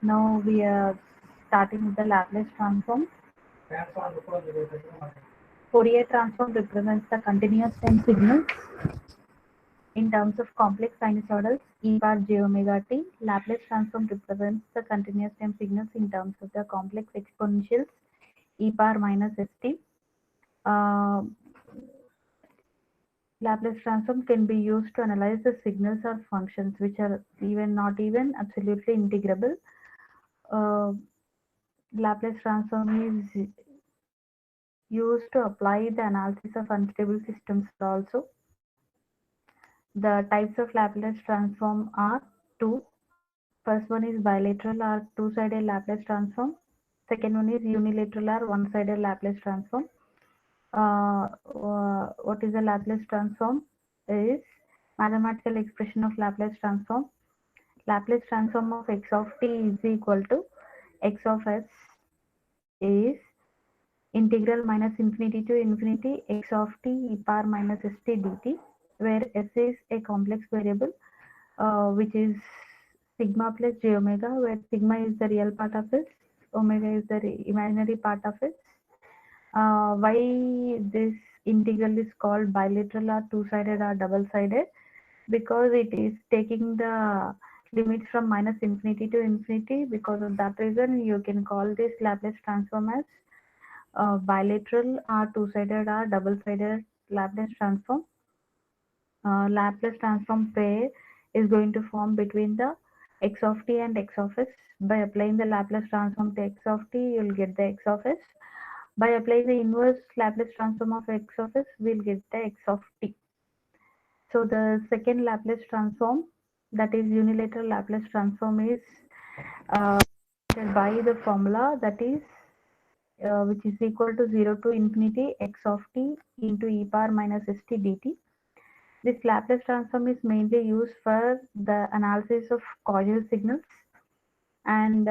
Now we are starting with the Laplace transform. Fourier transform represents the continuous time signals in terms of complex sinusoidals e power j omega t. Laplace transform represents the continuous time signals in terms of the complex exponentials e power minus st. Uh, Laplace transform can be used to analyze the signals or functions which are even not even absolutely integrable. Uh, Laplace transform is used to apply the analysis of unstable systems also. The types of Laplace transform are two. First one is bilateral or two-sided Laplace transform. Second one is unilateral or one-sided Laplace transform. What is a Laplace transform? Is mathematical expression of Laplace transform. Laplace transform of x of t is equal to x of s is integral minus infinity to infinity x of t e power minus st dt, where s is a complex variable which is sigma plus j omega, where sigma is the real part of it, omega is the imaginary part of it. Why this integral is called bilateral or two-sided or double-sided? Because it is taking the limits from minus infinity to infinity. Because of that reason, you can call this Laplace transform as bilateral or two-sided or double-sided Laplace transform. Laplace transform pair is going to form between the x of t and x of s. By applying the Laplace transform to x of t, you'll get the x of s. By applying the inverse Laplace transform of x of s, we'll get the x of t. So the second Laplace transform, that is unilateral Laplace transform, is uh, by the formula that is which is equal to 0 to infinity x of t into e power minus st dt. This Laplace transform is mainly used for the analysis of causal signals, and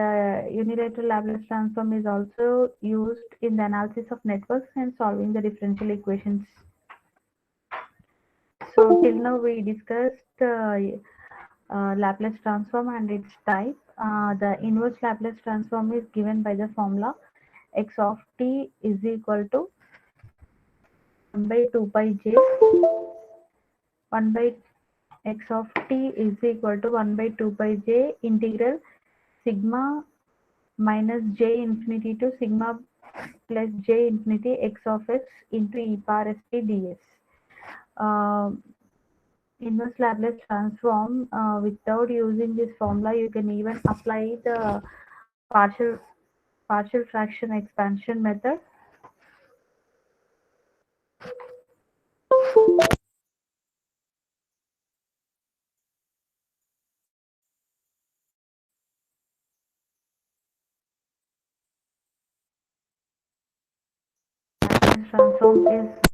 unilateral Laplace transform is also used in the analysis of networks and solving the differential equations. So till now we discussed Laplace transform and its type. The inverse Laplace transform is given by the formula x of t is equal to 1 by 2 pi j. 1 by x of t is equal to 1 by 2 pi j integral sigma minus j infinity to sigma plus j infinity x of s into e power st ds. Uh, Inverse Laplace transform, without using this formula, you can even apply the partial partial fraction expansion method. Laplace transform is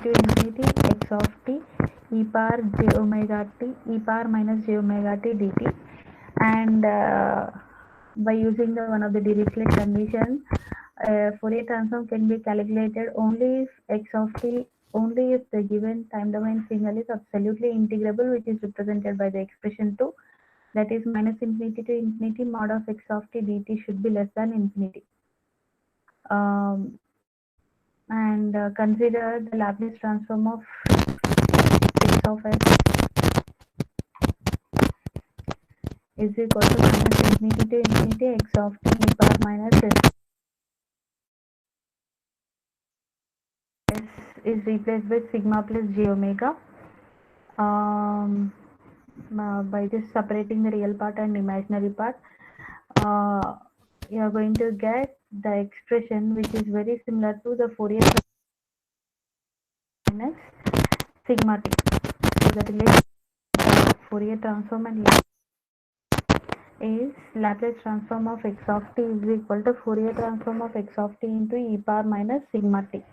to infinity x of t e power j omega t e power minus j omega t dt, and by using the one of the Dirichlet condition, Fourier transform can be calculated only if x of t, only if the given time domain signal is absolutely integrable, which is represented by the expression 2, that is minus infinity to infinity mod of x of t dt should be less than infinity. Um, and consider the Laplace transform of x of s is equal to minus infinity to infinity x of t e power minus s is replaced by sigma plus j omega. Um, by just separating the real part and imaginary part, uh, you are going to get the expression which is very similar to the Fourier minus sigma t. So the relation of Fourier transform and is Laplace transform of x of t is equal to Fourier transform of x of t into e power minus sigma t.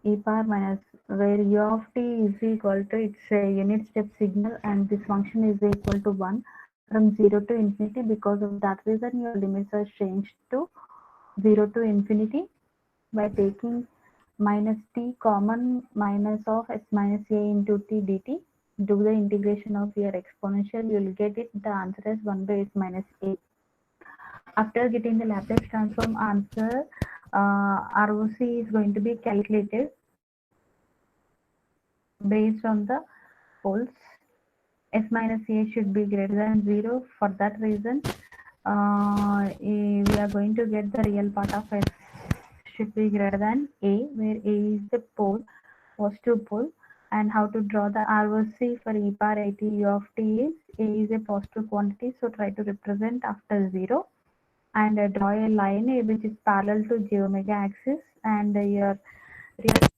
e power minus, where u of t is equal to its a unit step signal and this function is equal to 1 from 0 to infinity. Because of that reason your limits are changed to 0 to infinity. By taking minus t common, minus of s minus a into t dt, do the integration of your exponential, you will get it, the answer is 1 by s minus a. After getting the Laplace transform answer, ROC is going to be calculated based on the poles. S minus a should be greater than 0. For that reason, we are going to get the real part of s should be greater than a, where a is the pole, positive pole. And how to draw the ROC for e power at u of t is a is a positive quantity, so try to represent after 0 and draw a line which is parallel to j omega axis and your real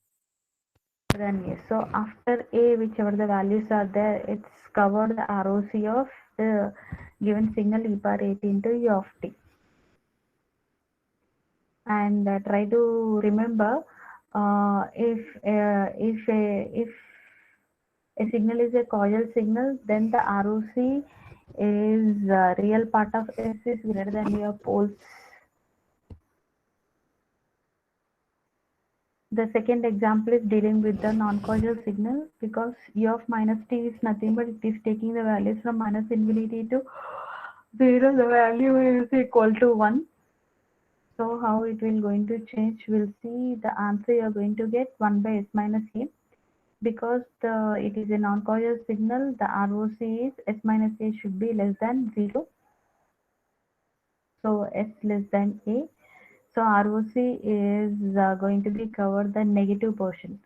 than a. So after a, whichever the values are there, it's covered the ROC of the given signal e power 8 into u of t. And try to remember, if a signal is a causal signal, then the ROC is real part of S is greater than your poles. The second example is dealing with the non-causal signal, because u of minus t is nothing but it is taking the values from minus infinity to 0. The value is equal to 1. So how it will going to change? We'll see. The answer you are going to get 1 by s minus a, because it is a non-causal signal. The ROC is s minus a should be less than 0. So s less than a. So ROC is going to be covered the negative portion.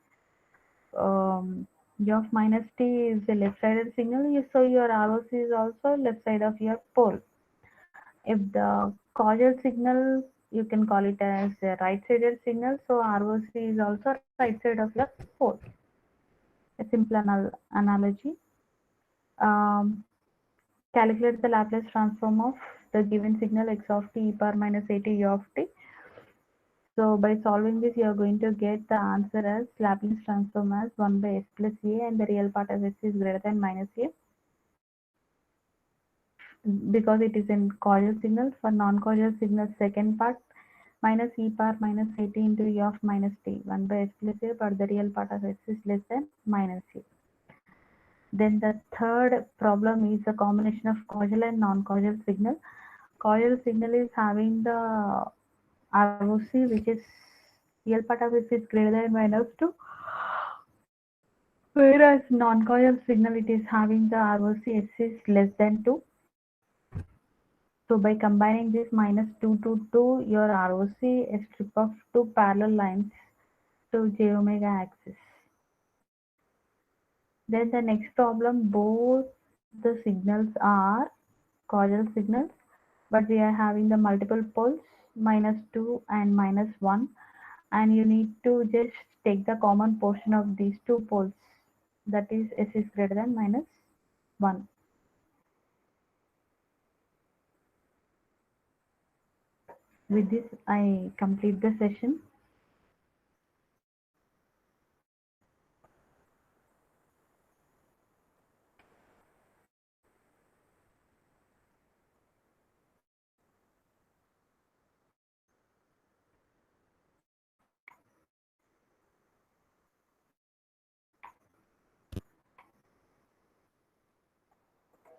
U of minus t is a left-sided signal, so your ROC is also left side of your pole. If the causal signal, you can call it as a right-sided signal, so ROC is also right side of your pole. A simple analogy. Um, Calculate the Laplace transform of the given signal x of t e power minus a t u of t. So by solving this, you are going to get the answer as Laplace transform as 1 by s plus a, and the real part of s is greater than minus a, because it is in causal signal. For non-causal signal, second part minus e power minus a t into u of minus t, 1 by s plus a, but the real part of s is less than minus a. Then the third problem is a combination of causal and non-causal signal. Causal signal is having the ROC, which is real part of it is greater than minus 2, whereas non-causal signal it is having the ROC s is less than 2. So by combining this minus 2 to 2, your ROC is strip of two parallel lines to j omega axis. Then the next problem, both the signals are causal signals, but we are having the multiple poles, minus 2 and minus 1, and you need to just take the common portion of these two poles, that is s is greater than minus 1. With this I complete the session.